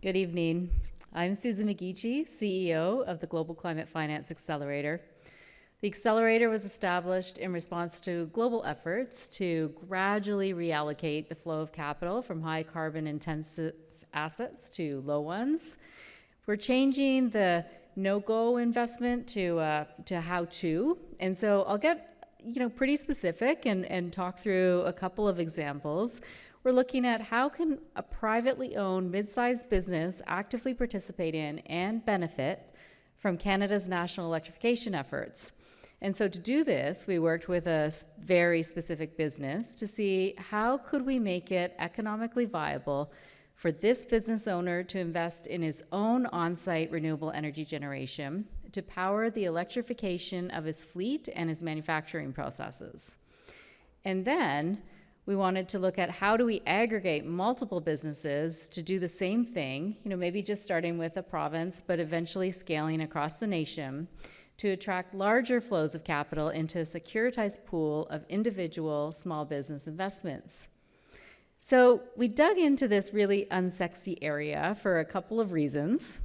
Good evening. I'm Susan McGeachie, CEO of the Global Climate Finance Accelerator. The Accelerator was established in response to global efforts to gradually reallocate the flow of capital from high carbon intensive assets to low ones. We're changing the no-go investment to how-to, and so I'll get pretty specific and talk through a couple of examples. We're looking at how can a privately owned mid-sized business actively participate in and benefit from Canada's national electrification efforts. And so to do this, we worked with a very specific business to see how could we make it economically viable for this business owner to invest in his own on-site renewable energy generation to power the electrification of his fleet and his manufacturing processes. And then we wanted to look at how do we aggregate multiple businesses to do the same thing, maybe just starting with a province, but eventually scaling across the nation to attract larger flows of capital into a securitized pool of individual small business investments. So we dug into this really unsexy area for a couple of reasons.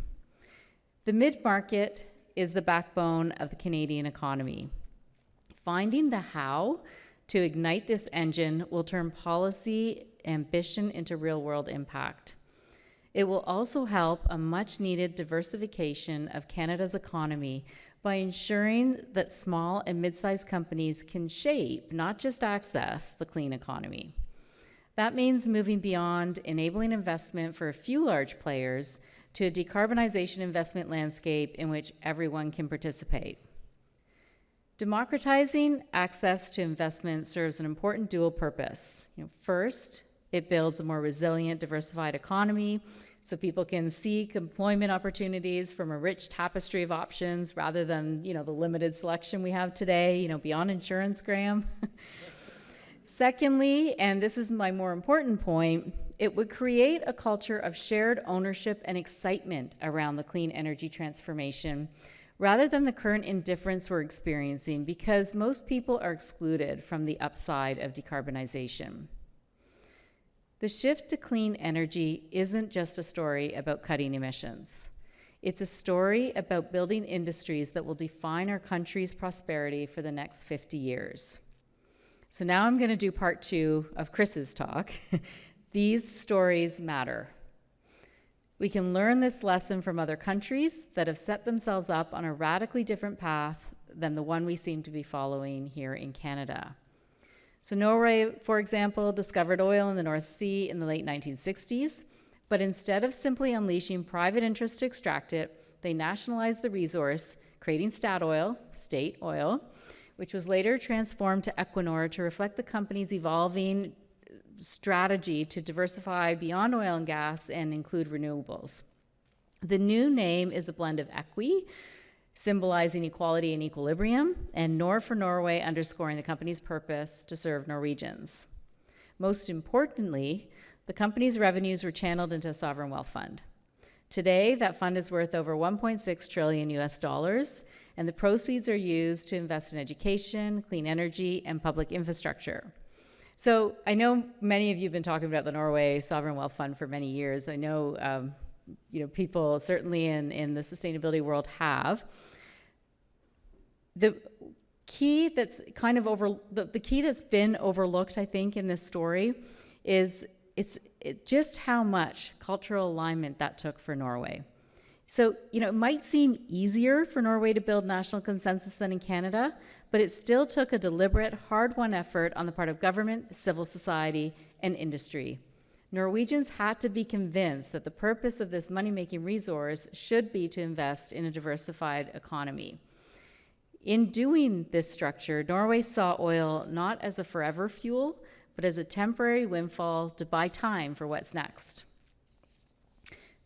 The mid-market is the backbone of the Canadian economy. Finding the how to ignite this engine will turn policy ambition into real-world impact. It will also help a much-needed diversification of Canada's economy by ensuring that small and mid-sized companies can shape, not just access, the clean economy. That means moving beyond enabling investment for a few large players to a decarbonization investment landscape in which everyone can participate. Democratizing access to investment serves an important dual purpose. First, it builds a more resilient, diversified economy so people can seek employment opportunities from a rich tapestry of options rather than, the limited selection we have today, beyond insurance, Graham. Secondly, and this is my more important point, it would create a culture of shared ownership and excitement around the clean energy transformation rather than the current indifference we're experiencing because most people are excluded from the upside of decarbonization. The shift to clean energy isn't just a story about cutting emissions. It's a story about building industries that will define our country's prosperity for the next 50 years. So now I'm going to do part 2 of Chris's talk. These stories matter. We can learn this lesson from other countries that have set themselves up on a radically different path than the one we seem to be following here in Canada. So Norway, for example, discovered oil in the North Sea in the late 1960s, but instead of simply unleashing private interests to extract it, they nationalized the resource, creating Statoil, state oil, which was later transformed to Equinor to reflect the company's evolving strategy to diversify beyond oil and gas and include renewables. The new name is a blend of equi, symbolizing equality and equilibrium, and Nor for Norway, underscoring the company's purpose to serve Norwegians. Most importantly, the company's revenues were channeled into a sovereign wealth fund. Today, that fund is worth over $1.6 trillion US, and the proceeds are used to invest in education, clean energy, and public infrastructure. So I know many of you have been talking about the Norway Sovereign Wealth Fund for many years. I know, people certainly in the sustainability world have. The key that's the key that's been overlooked, I think, in this story is just how much cultural alignment that took for Norway. So, it might seem easier for Norway to build national consensus than in Canada, but it still took a deliberate, hard-won effort on the part of government, civil society, and industry. Norwegians had to be convinced that the purpose of this money-making resource should be to invest in a diversified economy. In doing this structure, Norway saw oil not as a forever fuel, but as a temporary windfall to buy time for what's next.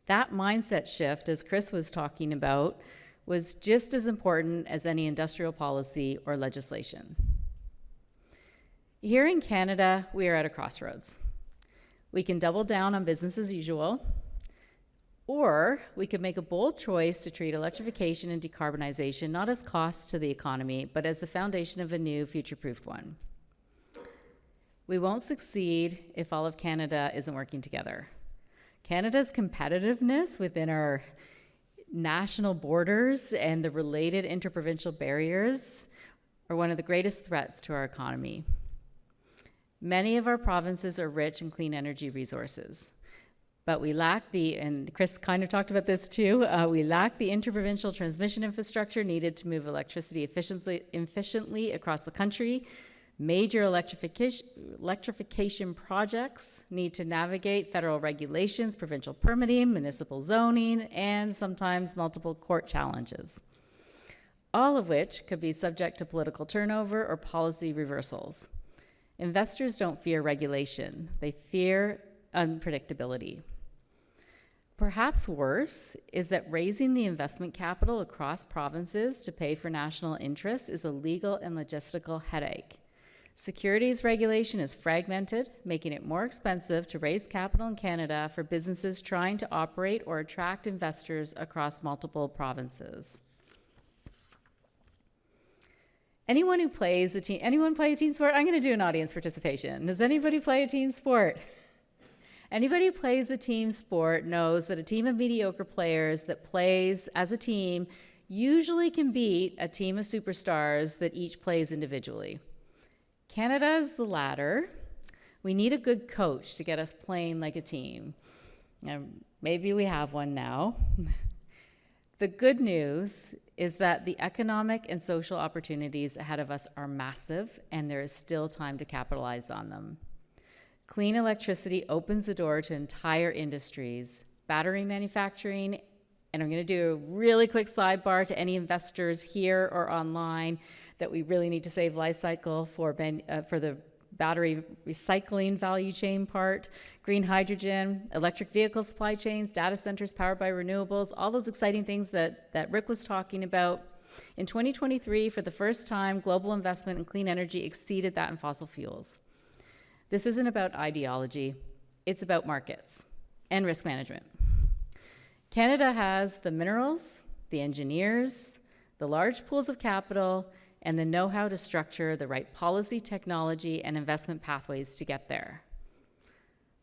That mindset shift, as Chris was talking about, was just as important as any industrial policy or legislation. Here in Canada, we are at a crossroads. We can double down on business as usual, or we could make a bold choice to treat electrification and decarbonization not as costs to the economy, but as the foundation of a new future-proofed one. We won't succeed if all of Canada isn't working together. Canada's competitiveness within our national borders and the related interprovincial barriers are one of the greatest threats to our economy. Many of our provinces are rich in clean energy resources, but we lack and Chris kind of talked about this too, we lack the interprovincial transmission infrastructure needed to move electricity efficiently across the country. Major electrification projects need to navigate federal regulations, provincial permitting, municipal zoning, and sometimes multiple court challenges, all of which could be subject to political turnover or policy reversals. Investors don't fear regulation, they fear unpredictability. Perhaps worse is that raising the investment capital across provinces to pay for national interests is a legal and logistical headache. Securities regulation is fragmented, making it more expensive to raise capital in Canada for businesses trying to operate or attract investors across multiple provinces. Anyone play a team sport? I'm going to do an audience participation. Does anybody play a team sport? Anybody who plays a team sport knows that a team of mediocre players that plays as a team usually can beat a team of superstars that each plays individually. Canada is the latter. We need a good coach to get us playing like a team. And maybe we have one now. The good news is that the economic and social opportunities ahead of us are massive, and there is still time to capitalize on them. Clean electricity opens the door to entire industries, battery manufacturing, and I'm going to do a really quick sidebar to any investors here or online that we really need to save life cycle for the battery recycling value chain part, green hydrogen, electric vehicle supply chains, data centers powered by renewables, all those exciting things that Rick was talking about. In 2023, for the first time, global investment in clean energy exceeded that in fossil fuels. This isn't about ideology, it's about markets and risk management. Canada has the minerals, the engineers, the large pools of capital, and the know-how to structure the right policy, technology, and investment pathways to get there.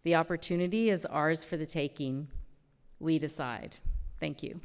The opportunity is ours for the taking. We decide. Thank you.